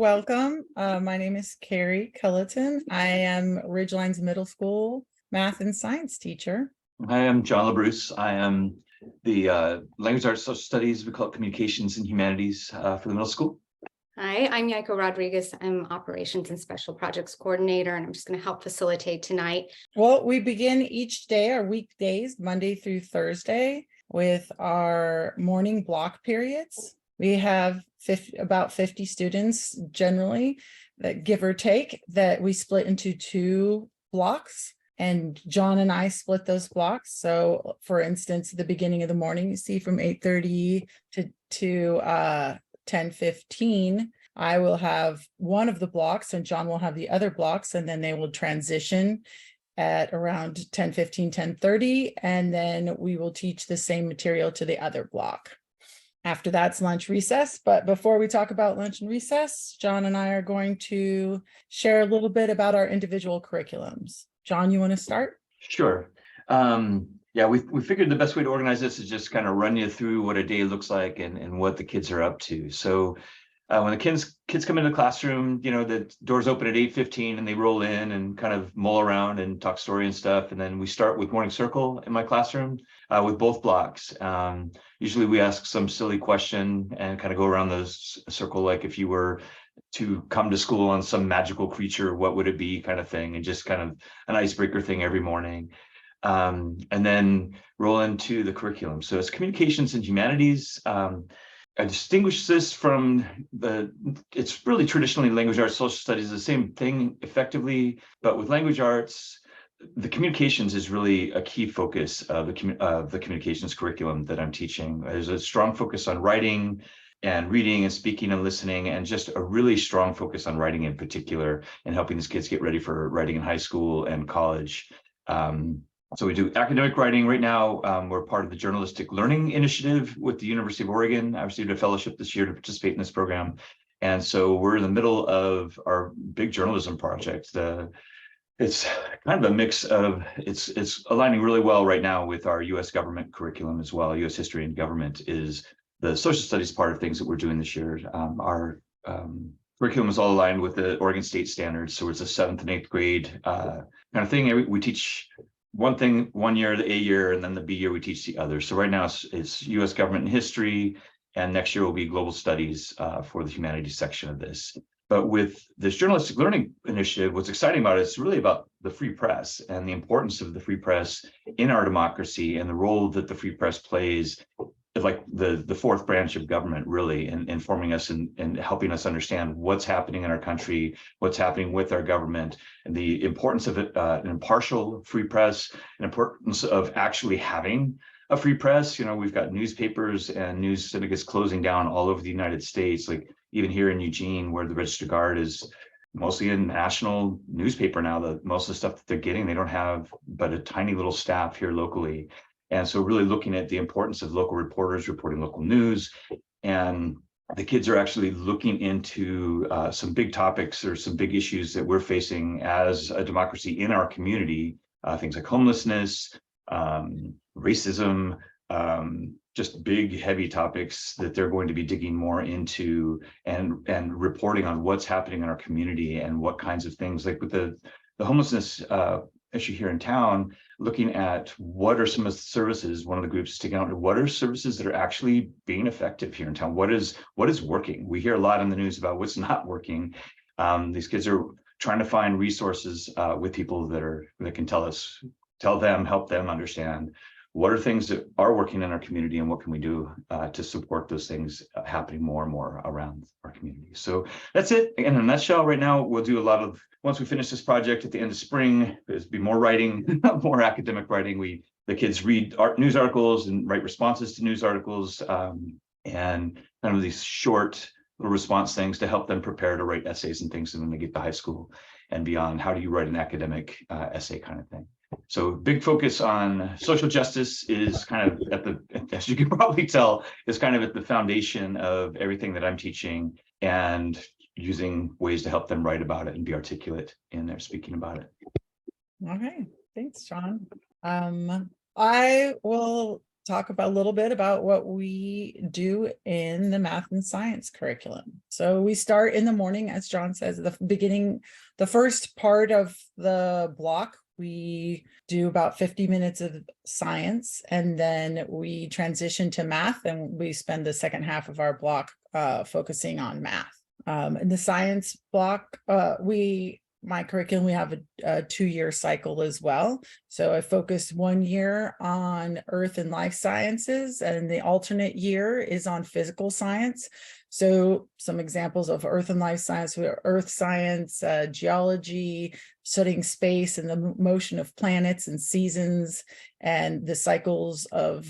Welcome. My name is Carrie Culleton. I am Ridgeline's middle school math and science teacher. I am John LaBruce. I am the language arts social studies, we call it communications and humanities for the middle school. Hi, I'm Yaiko Rodriguez. I'm operations and special projects coordinator, and I'm just going to help facilitate tonight. Well, we begin each day, our weekdays, Monday through Thursday, with our morning block periods. We have about 50 students generally, that give or take, that we split into two blocks. And John and I split those blocks. So for instance, at the beginning of the morning, you see from 8:30 to 10:15, I will have one of the blocks and John will have the other blocks, and then they will transition at around 10:15, 10:30, and then we will teach the same material to the other block. After that's lunch recess. But before we talk about lunch and recess, John and I are going to share a little bit about our individual curriculums. John, you want to start? Sure. Yeah, we figured the best way to organize this is just kind of run you through what a day looks like and what the kids are up to. So when the kids come into the classroom, you know, the doors open at 8:15 and they roll in and kind of mull around and talk story and stuff. And then we start with morning circle in my classroom with both blocks. Usually we ask some silly question and kind of go around the circle, like if you were to come to school on some magical creature, what would it be, kind of thing, and just kind of an icebreaker thing every morning. And then roll into the curriculum. So it's communications and humanities. I distinguish this from it's really traditionally language arts, social studies, the same thing effectively, but with language arts, the communications is really a key focus of the communications curriculum that I'm teaching. There's a strong focus on writing and reading and speaking and listening, and just a really strong focus on writing in particular, and helping these kids get ready for writing in high school and college. So we do academic writing right now. We're part of the Journalistic Learning Initiative with the University of Oregon. I received a fellowship this year to participate in this program. And so we're in the middle of our big journalism project. It's kind of a mix of, it's aligning really well right now with our US government curriculum as well. US history and government is the social studies part of things that we're doing this year. Our curriculum is all aligned with the Oregon State standards. So it's a 7th and 8th grade kind of thing. We teach one thing one year, the A year, and then the B year we teach the other. So right now it's US government and history, and next year will be global studies for the humanities section of this. But with this journalistic learning initiative, what's exciting about it is really about the free press and the importance of the free press in our democracy, and the role that the free press plays, like the fourth branch of government, really, in informing us and helping us understand what's happening in our country, what's happening with our government, and the importance of an impartial free press, and importance of actually having a free press. You know, we've got newspapers and news syndicates closing down all over the United States, like even here in Eugene, where the Register Guard is mostly a national newspaper now. Most of the stuff that they're getting, they don't have but a tiny little staff here locally. And so really looking at the importance of local reporters reporting local news. And the kids are actually looking into some big topics or some big issues that we're facing as a democracy in our community, things like homelessness, racism, just big, heavy topics that they're going to be digging more into, and reporting on what's happening in our community and what kinds of things, like with the homelessness issue here in town, looking at what are some of the services. One of the groups is taking out what are services that are actually being effective here in town. What is working? We hear a lot in the news about what's not working. These kids are trying to find resources with people that can help them understand what are things that are working in our community, and what can we do to support those things happening more and more around our community. So that's it in a nutshell. Right now, we'll do a lot of, once we finish this project at the end of spring, there's be more writing, more academic writing. The kids read news articles and write responses to news articles, and kind of these short little response things to help them prepare to write essays and things when they get to high school and beyond. How do you write an academic essay, kind of thing. So big focus on social justice is kind of as you can probably tell, is kind of at the foundation of everything that I'm teaching, and using ways to help them write about it and be articulate in their speaking about it. Okay, thanks, John. I will talk about a little bit about what we do in the math and science curriculum. So we start in the morning, as John says, the first part of the block, we do about 50 minutes of science, and then we transition to math, and we spend the second half of our block focusing on math. In the science block, my curriculum, we have a 2-year cycle as well. So I focus 1 year on earth and life sciences, and the alternate year is on physical science. So some examples of earth and life science, we are earth science, geology, studying space and the motion of planets and seasons and the cycles of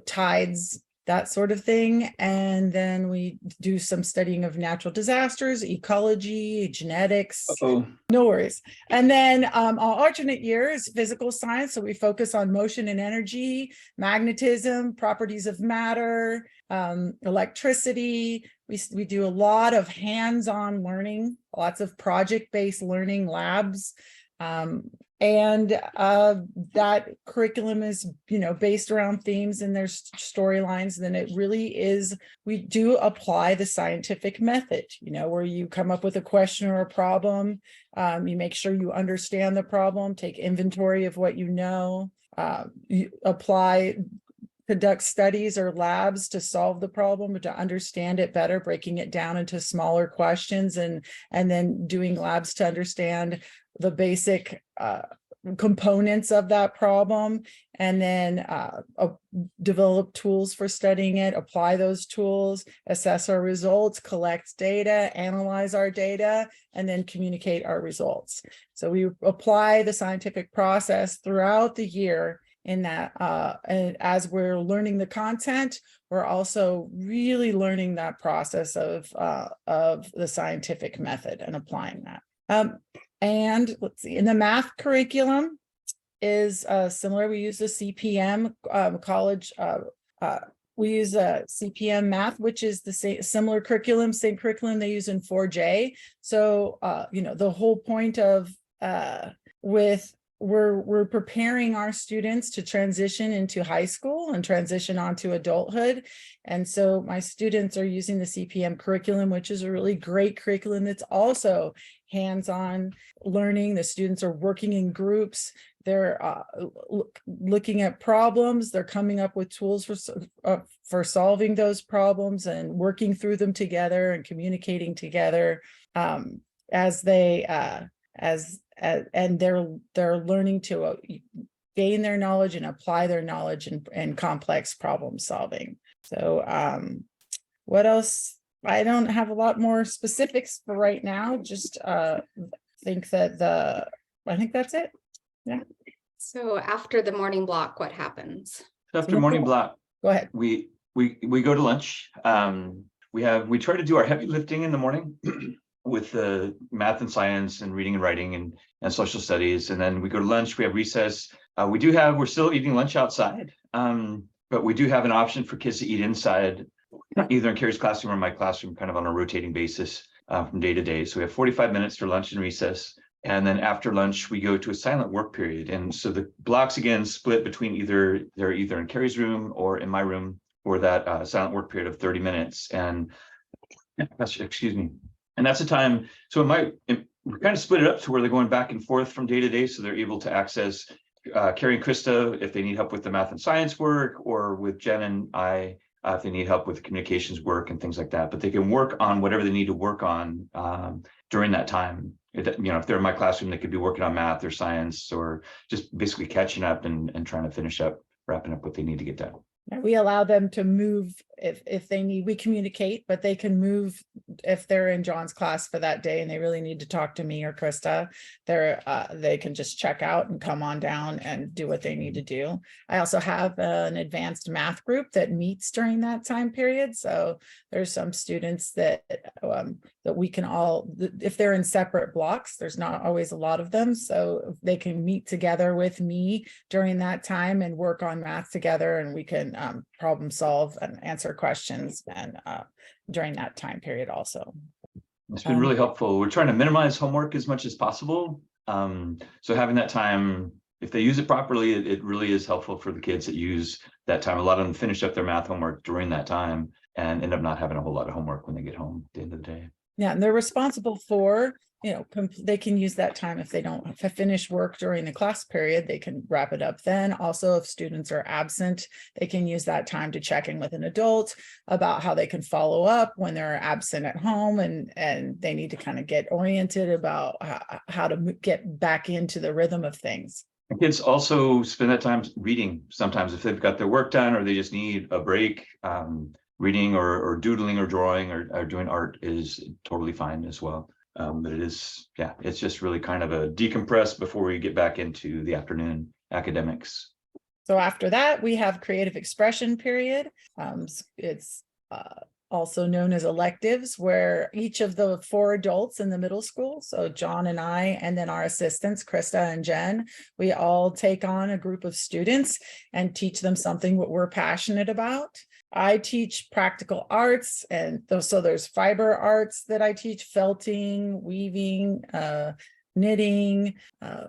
tides, that sort of thing. And then we do some studying of natural disasters, ecology, genetics. Oh, No worries. And then our alternate year is physical science. So we focus on motion and energy, magnetism, properties of matter, electricity. We do a lot of hands-on learning, lots of project-based learning labs. And that curriculum is, based around themes and there's storylines. Then it really is, we do apply the scientific method, where you come up with a question or a problem. You make sure you understand the problem, take inventory of what you know, you conduct studies or labs to solve the problem, but to understand it better, breaking it down into smaller questions, and then doing labs to understand the basic components of that problem, and then develop tools for studying it, apply those tools, assess our results, collect data, analyze our data, and then communicate our results. So we apply the scientific process throughout the year in that, and as we're learning the content, we're also really learning that process of the scientific method and applying that. And let's see, in the math curriculum is similar. We use the CPM college. We use a CPM math, which is the same curriculum they use in 4J. So, the whole point of we're preparing our students to transition into high school and transition onto adulthood. And so my students are using the CPM curriculum, which is a really great curriculum. That's also hands-on learning. The students are working in groups. They're looking at problems. They're coming up with tools for solving those problems and working through them together and communicating together as they and they're learning to gain their knowledge and apply their knowledge in complex problem solving. So what else? I don't have a lot more specifics for right now. Just think that I think that's it. Yeah. So after the morning block, what happens? after morning block, Go ahead. we go to lunch. We try to do our heavy lifting in the morning with the math and science and reading and writing and social studies, and then we go to lunch. We have recess. We're still eating lunch outside, but we do have an option for kids to eat inside, either in Carrie's classroom or my classroom, kind of on a rotating basis from day to day. So we have 45 minutes for lunch and recess. And then after lunch, we go to a silent work period. And so the blocks again split between they're either in Carrie's room or in my room for that silent work period of 30 minutes. And excuse me. And that's the time. So we kind of split it up to where they're going back and forth from day to day. So they're able to access Carrie and Krista if they need help with the math and science work, or with Jen and I if they need help with the communications work and things like that. But they can work on whatever they need to work on during that time. If they're in my classroom, they could be working on math or science, or just basically catching up and trying to finish up, wrapping up what they need to get done. We allow them to move if they need. We communicate, but they can move if they're in John's class for that day and they really need to talk to me or Krista. They can just check out and come on down and do what they need to do. I also have an advanced math group that meets during that time period. So there's some students that we can all, if they're in separate blocks, there's not always a lot of them, so they can meet together with me during that time and work on math together, and we can problem solve and answer questions and during that time period also. It's been really helpful. We're trying to minimize homework as much as possible. So having that time if they use it properly, it really is helpful for the kids that use that time. A lot of them finish up their math homework during that time and end up not having a whole lot of homework when they get home at the end of the day. Yeah, and they're responsible for, they can use that time if they don't finish work during the class period, they can wrap it up then. Also, if students are absent, they can use that time to check in with an adult about how they can follow up when they're absent at home, and they need to kind of get oriented about how to get back into the rhythm of things. Kids also spend that time reading sometimes if they've got their work done or they just need a break. Reading or doodling or drawing or doing art is totally fine as well. But it is, yeah, it's just really kind of a decompress before we get back into the afternoon academics. So after that, we have creative expression period. It's also known as electives, where each of the 4 adults in the middle school, so John and I, and then our assistants, Krista and Jen, we all take on a group of students and teach them something what we're passionate about. I teach practical arts, and so there's fiber arts that I teach: felting, weaving, knitting,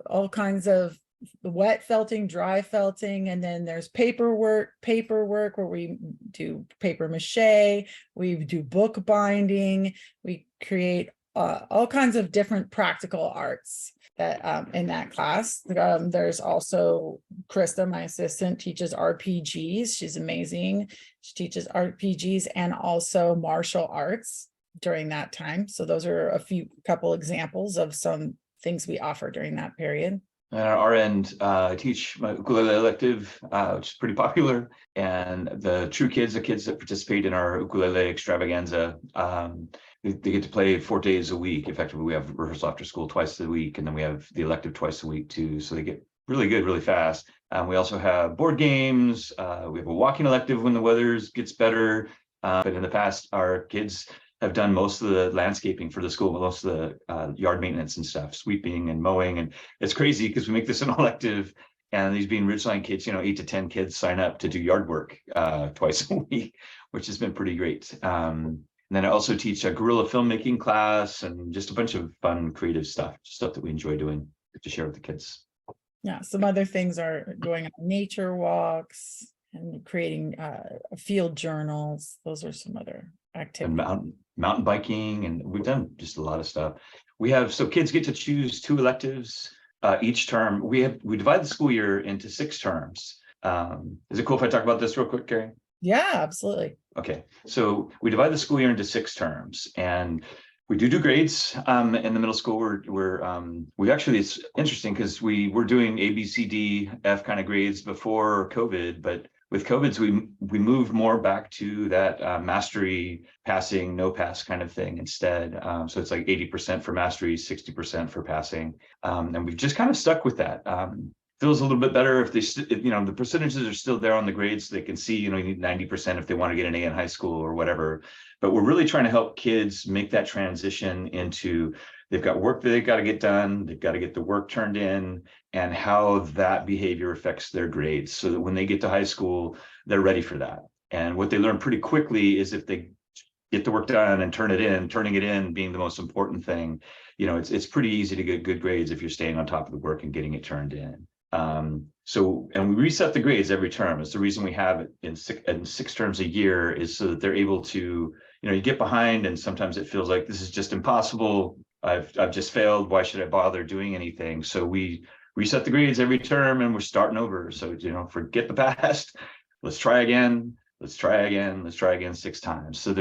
all kinds of wet felting, dry felting, and then there's paperwork where we do paper mache, we do book binding, we create all kinds of different practical arts that in that class. There's also Krista, my assistant, teaches RPGs. She's amazing. She teaches RPGs and also martial arts during that time. So those are a couple examples of some things we offer during that period. And on our end, I teach my ukulele elective, which is pretty popular. And the true kids, the kids that participate in our ukulele extravaganza, they get to play 4 days a week. Effectively, we have rehearsal after school twice a week, and then we have the elective twice a week too. So they get really good, really fast. We also have board games. We have a walking elective when the weather gets better. But in the past, our kids have done most of the landscaping for the school, most of the yard maintenance and stuff, sweeping and mowing. And it's crazy because we make this an elective, and these being Ridgeline kids, 8 to 10 kids sign up to do yard work twice a week, which has been pretty great. And then I also teach a guerrilla filmmaking class and just a bunch of fun, creative stuff that we enjoy doing to share with the kids. Yeah, some other things are going on nature walks and creating field journals. Those are some other activities. And mountain biking, and we've done just a lot of stuff. So kids get to choose 2 electives each term. We divide the school year into 6 terms. Is it cool if I talk about this real quick, Carrie? Yeah, absolutely. Okay, so we divide the school year into 6 terms, and we do grades in the middle school. We actually, it's interesting because we were doing A, B, C, D, F kind of grades before COVID, but with COVID, we moved more back to that mastery, passing, no pass kind of thing instead. So it's like 80% for mastery, 60% for passing, and we've just kind of stuck with that. Feels a little bit better if the percentages are still there on the grades, so they can see, you need 90% if they want to get an A in high school or whatever. But we're really trying to help kids make that transition into, they've got work that they've got to get done, they've got to get the work turned in, and how that behavior affects their grades, so that when they get to high school, they're ready for that. And what they learn pretty quickly is if they get the work done and turning it in being the most important thing, it's pretty easy to get good grades if you're staying on top of the work and getting it turned in. And we reset the grades every term. It's the reason we have it in 6 terms a year, is so that they're able to, you get behind and sometimes it feels like this is just impossible. I've just failed. Why should I bother doing anything? So we reset the grades every term and we're starting over. So, forget the past. Let's try again. Let's try again. Let's try again 6 times. So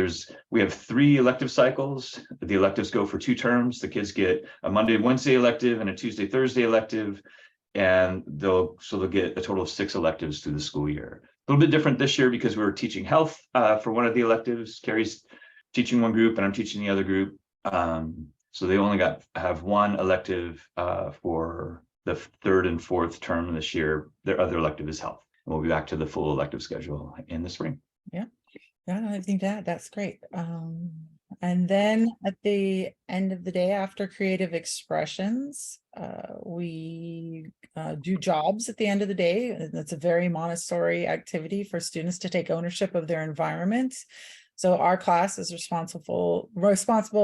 we have 3 elective cycles. The electives go for 2 terms. The kids get a Monday, Wednesday elective and a Tuesday, Thursday elective. And they'll get a total of 6 electives through the school year. A little bit different this year because we're teaching health for one of the electives. Carrie's teaching one group and I'm teaching the other group. So they only have 1 elective for the 3rd and 4th term this year. Their other elective is health. And we'll be back to the full elective schedule in the spring. Yeah, I think that's great. And then at the end of the day, after creative expressions, we do jobs at the end of the day. That's a very Montessori activity for students to take ownership of their environment. So our class is responsible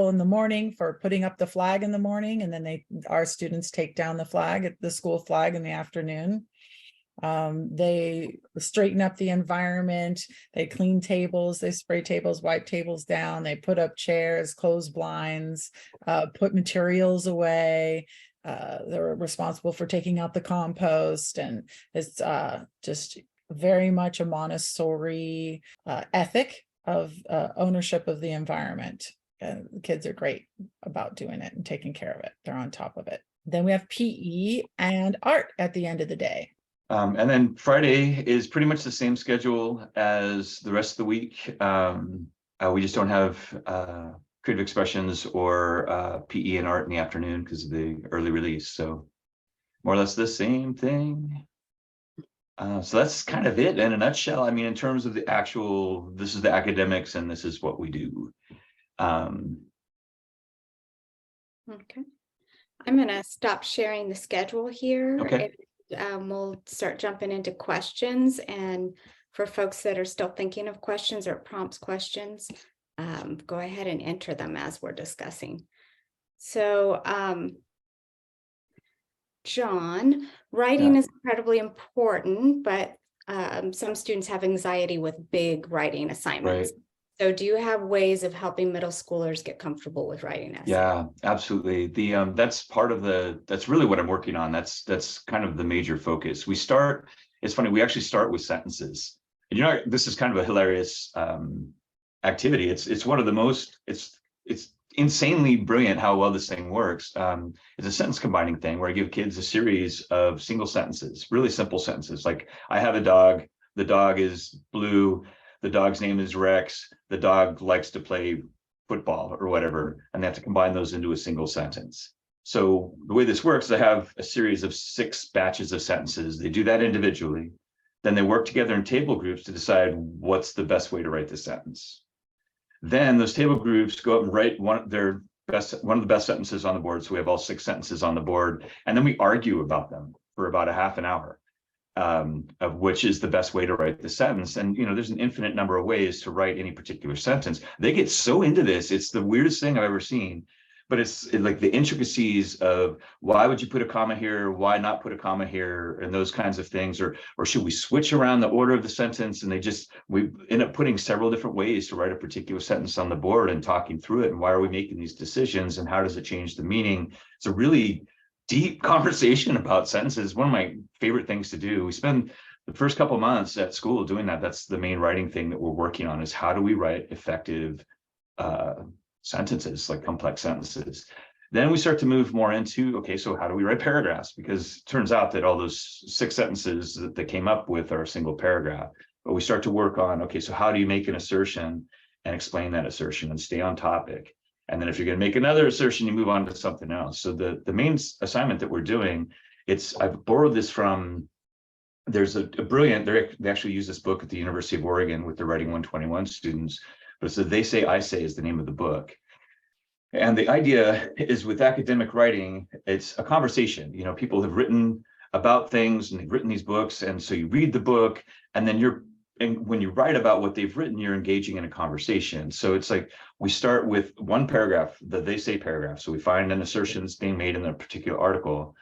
in the morning for putting up the flag in the morning, and then our students take down the school flag in the afternoon. They straighten up the environment, they clean tables, they spray tables, wipe tables down, they put up chairs, close blinds, put materials away. They're responsible for taking out the compost, and it's just very much a Montessori ethic of ownership of the environment. And the kids are great about doing it and taking care of it. They're on top of it. Then we have PE and art at the end of the day. And then Friday is pretty much the same schedule as the rest of the week. We just don't have creative expressions or PE and art in the afternoon because of the early release. So more or less the same thing. So that's kind of it in a nutshell. I mean, in terms of the actual, this is the academics and this is what we do. Okay. I'm going to stop sharing the schedule here. Okay. We'll start jumping into questions, and for folks that are still thinking of questions or prompts questions, go ahead and enter them as we're discussing. So, John, writing is incredibly important, but some students have anxiety with big writing assignments. Right. So do you have ways of helping middle schoolers get comfortable with writing essays? Yeah, absolutely. That's part of that's really what I'm working on. That's kind of the major focus. It's funny, we actually start with sentences. And this is kind of a hilarious activity. It's one of the most, it's insanely brilliant how well this thing works. It's a sentence combining thing where I give kids a series of single sentences, really simple sentences. Like, I have a dog, the dog is blue, the dog's name is Rex, the dog likes to play football or whatever, and they have to combine those into a single sentence. So the way this works is I have a series of 6 batches of sentences. They do that individually. Then they work together in table groups to decide what's the best way to write the sentence. Then those table groups go up and write one of the best sentences on the board. So we have all 6 sentences on the board, and then we argue about them for about a half an hour. Of which is the best way to write the sentence. And, there's an infinite number of ways to write any particular sentence. They get so into this. It's the weirdest thing I've ever seen, but it's like the intricacies of why would you put a comma here? Why not put a comma here? And those kinds of things, or should we switch around the order of the sentence? And we end up putting several different ways to write a particular sentence on the board and talking through it. And why are we making these decisions? And how does it change the meaning? It's a really deep conversation about sentences. One of my favorite things to do. We spend the first couple of months at school doing that. That's the main writing thing that we're working on, is how do we write effective sentences, like complex sentences. Then we start to move more into, okay, so how do we write paragraphs? Because it turns out that all those 6 sentences that they came up with are a single paragraph. But we start to work on, okay, so how do you make an assertion and explain that assertion and stay on topic? And then if you're going to make another assertion, you move on to something else. So the main assignment that we're doing, I've borrowed this from, there's a brilliant, they actually use this book at the University of Oregon with the Writing 121 students, but it's They Say, I Say is the name of the book. And the idea is, with academic writing, it's a conversation. People have written about things and they've written these books. And so you read the book, and then when you write about what they've written, you're engaging in a conversation. So it's like we start with one paragraph, the They Say paragraph. So we find an assertion that's being made in a particular article,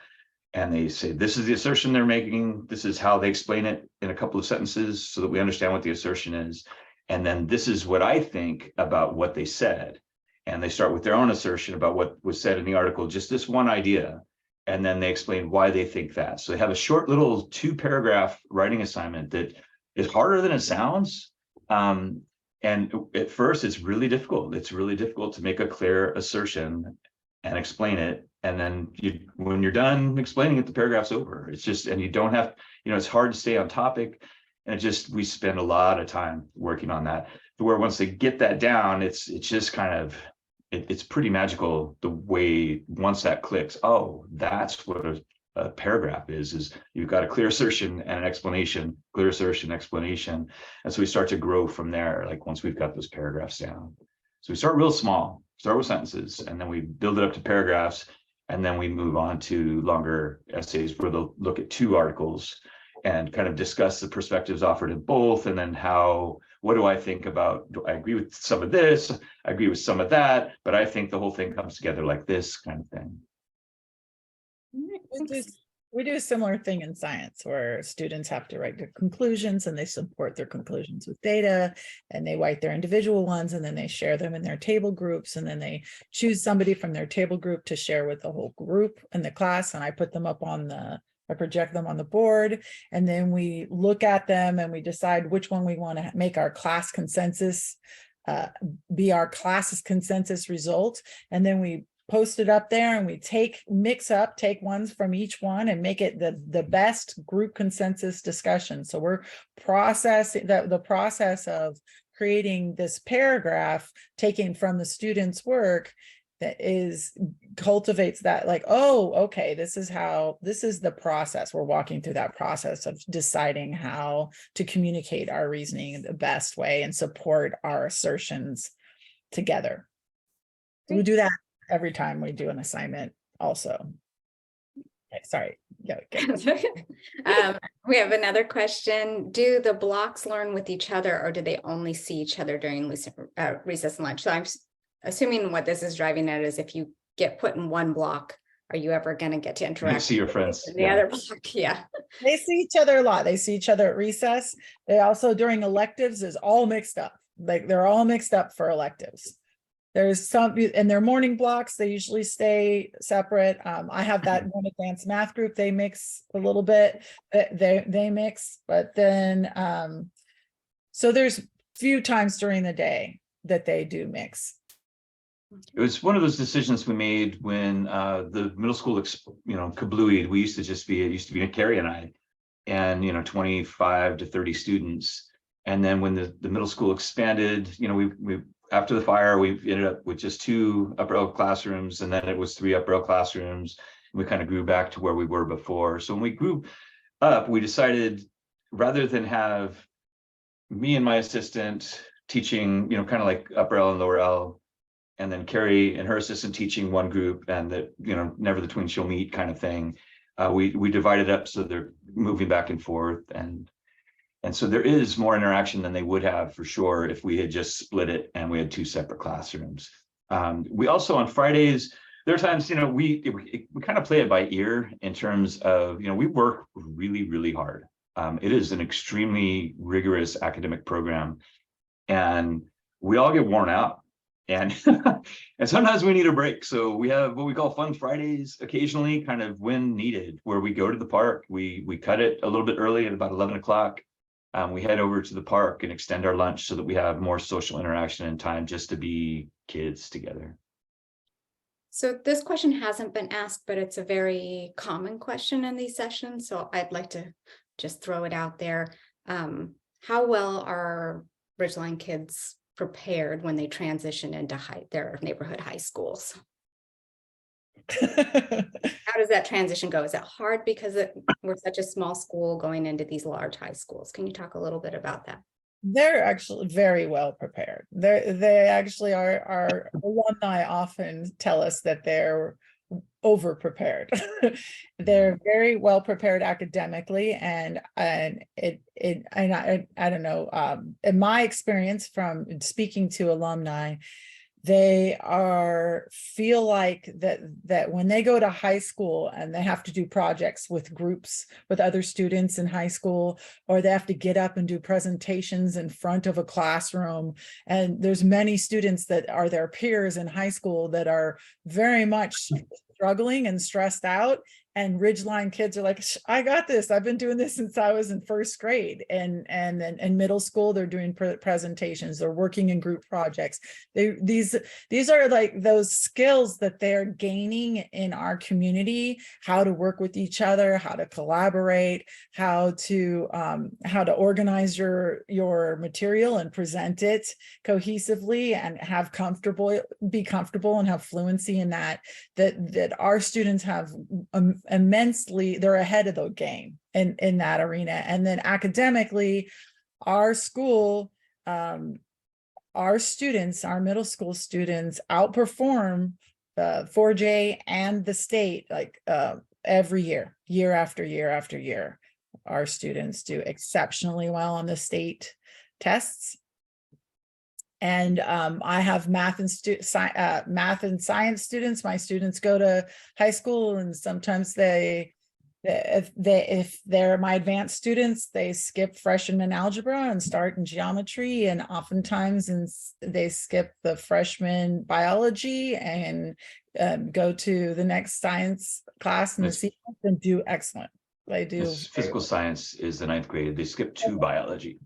and they say, this is the assertion they're making. This is how they explain it in a couple of sentences so that we understand what the assertion is. And then this is what I think about what they said. And they start with their own assertion about what was said in the article, just this one idea. And then they explain why they think that. So they have a short little 2-paragraph writing assignment that is harder than it sounds. And at first, it's really difficult. It's really difficult to make a clear assertion and explain it. And then when you're done explaining it, the paragraph's over. It's just, and you don't have, it's hard to stay on topic. And we spend a lot of time working on that, to where once they get that down, it's just kind of, it's pretty magical the way, once that clicks, oh, that's what a paragraph is you've got a clear assertion and an explanation, clear assertion, explanation. And so we start to grow from there, like once we've got those paragraphs down. So we start real small, start with sentences, and then we build it up to paragraphs, and then we move on to longer essays where they'll look at 2 articles and kind of discuss the perspectives offered in both, and then how what do I think about, do I agree with some of this, I agree with some of that, but I think the whole thing comes together like this kind of thing. We do a similar thing in science where students have to write their conclusions and they support their conclusions with data, and they write their individual ones and then they share them in their table groups, and then they choose somebody from their table group to share with the whole group in the class, and I put them up on I project them on the board, and then we look at them and we decide which one we want to make our class consensus, be our class's consensus result, and then we post it up there, and we take ones from each one and make it the best group consensus discussion. So we're processing the process of creating this paragraph taken from the student's work that cultivates that, like, oh, okay, this is the process. We're walking through that process of deciding how to communicate our reasoning the best way and support our assertions together. So we do that every time we do an assignment also. Okay, sorry. Yeah, we have another question. Do the blocks learn with each other, or do they only see each other during recess and lunch? So I'm assuming what this is driving at is, if you get put in one block, are you ever going to get to interact See your friends in the other block? Yeah. They see each other a lot. They see each other at recess. They also, during electives, is all mixed up. Like, they're all mixed up for electives. There's some in their morning blocks, they usually stay separate. I have that one advanced math group, they mix a little bit, they mix, but then so there's few times during the day that they do mix. It was one of those decisions we made when the middle school, kablooied. We used to just be, it used to be Carrie and I, and 25 to 30 students. And then when the middle school expanded, we after the fire, we ended up with just 2 upper L classrooms, and then it was 3 upper L classrooms. We kind of grew back to where we were before. So when we grew up, we decided, rather than have me and my assistant teaching, kind of like upper L and lower L, and then Carrie and her assistant teaching one group, and that, never the twins shall meet kind of thing. We divided up so they're moving back and forth, and so there is more interaction than they would have, for sure, if we had just split it and we had 2 separate classrooms. We also, on Fridays, there are times, we kind of play it by ear in terms of, we work really, really hard. It is an extremely rigorous academic program, and we all get worn out. And and sometimes we need a break. So we have what we call Fun Fridays occasionally, kind of when needed, where we go to the park. We cut it a little bit early at about 11 o'clock. We head over to the park and extend our lunch so that we have more social interaction and time just to be kids together. So this question hasn't been asked, but it's a very common question in these sessions. So I'd like to just throw it out there. How well are Ridgeline kids prepared when they transition into their neighborhood high schools? How does that transition go? Is it hard because we're such a small school going into these large high schools? Can you talk a little bit about that? They're actually very well prepared. They actually are. Our alumni often tell us that they're over prepared. They're very well prepared academically, and I don't know, in my experience from speaking to alumni, they feel like that when they go to high school and they have to do projects with groups with other students in high school, or they have to get up and do presentations in front of a classroom, and there's many students that are their peers in high school that are very much struggling and stressed out, and Ridgeline kids are like, I got this. I've been doing this since I was in first grade. And then in middle school, they're doing presentations, they're working in group projects. These are like those skills that they're gaining in our community, how to work with each other, how to collaborate, how to organize your material and present it cohesively and be comfortable and have fluency in that our students have immensely, they're ahead of the game in that arena. And then academically, our school, our middle school students outperform the 4J and the state, like every year after year after year. Our students do exceptionally well on the state tests, And I have math and science students. My students go to high school, and sometimes if they're my advanced students, they skip freshman algebra and start in geometry, and oftentimes they skip the freshman biology and go to the next science class in the sequence and do excellent. They do This physical science is the 9th grade. They skip 2 biology.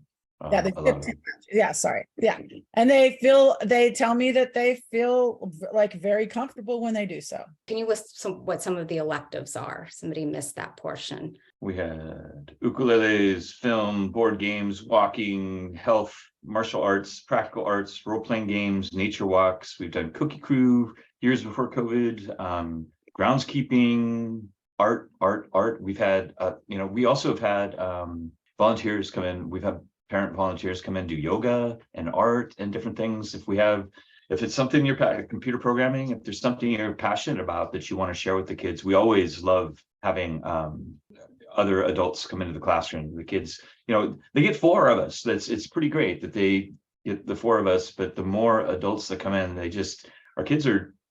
Yeah, they a lot of skip them. yeah, sorry. Yeah. And they tell me that they feel like very comfortable when they do so. Can you list what some of the electives are? Somebody missed that portion. We had ukuleles, film, board games, walking, health, martial arts, practical arts, role-playing games, nature walks. We've done cookie crew years before COVID, groundskeeping, art. We've had, we also have had volunteers come in. We've had parent volunteers come in, do yoga and art and different things. If it's something you're computer programming, if there's something you're passionate about that you want to share with the kids, we always love having other adults come into the classroom. The kids, they get 4 of us. It's pretty great that they get the 4 of us, but the more adults that come in, our kids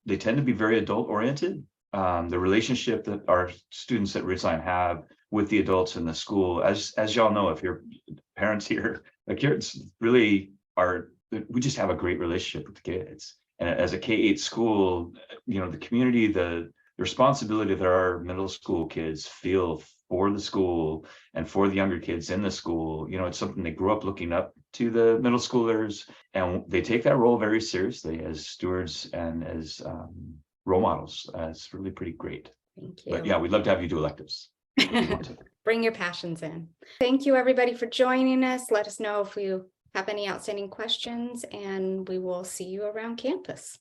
they tend to be very adult oriented. The relationship that our students at Ridgeline have with the adults in the school, as y'all know, if you're parents here, the kids really we just have a great relationship with the kids. And as a K-8 school, the community, the responsibility that our middle school kids feel for the school and for the younger kids in the school, it's something they grew up looking up to the middle schoolers, and they take that role very seriously as stewards and as role models. It's really pretty great. Thank you. But yeah, we'd love to have you do electives. Bring your passions in. Thank you, everybody, for joining us. Let us know if you have any outstanding questions, and we will see you around campus.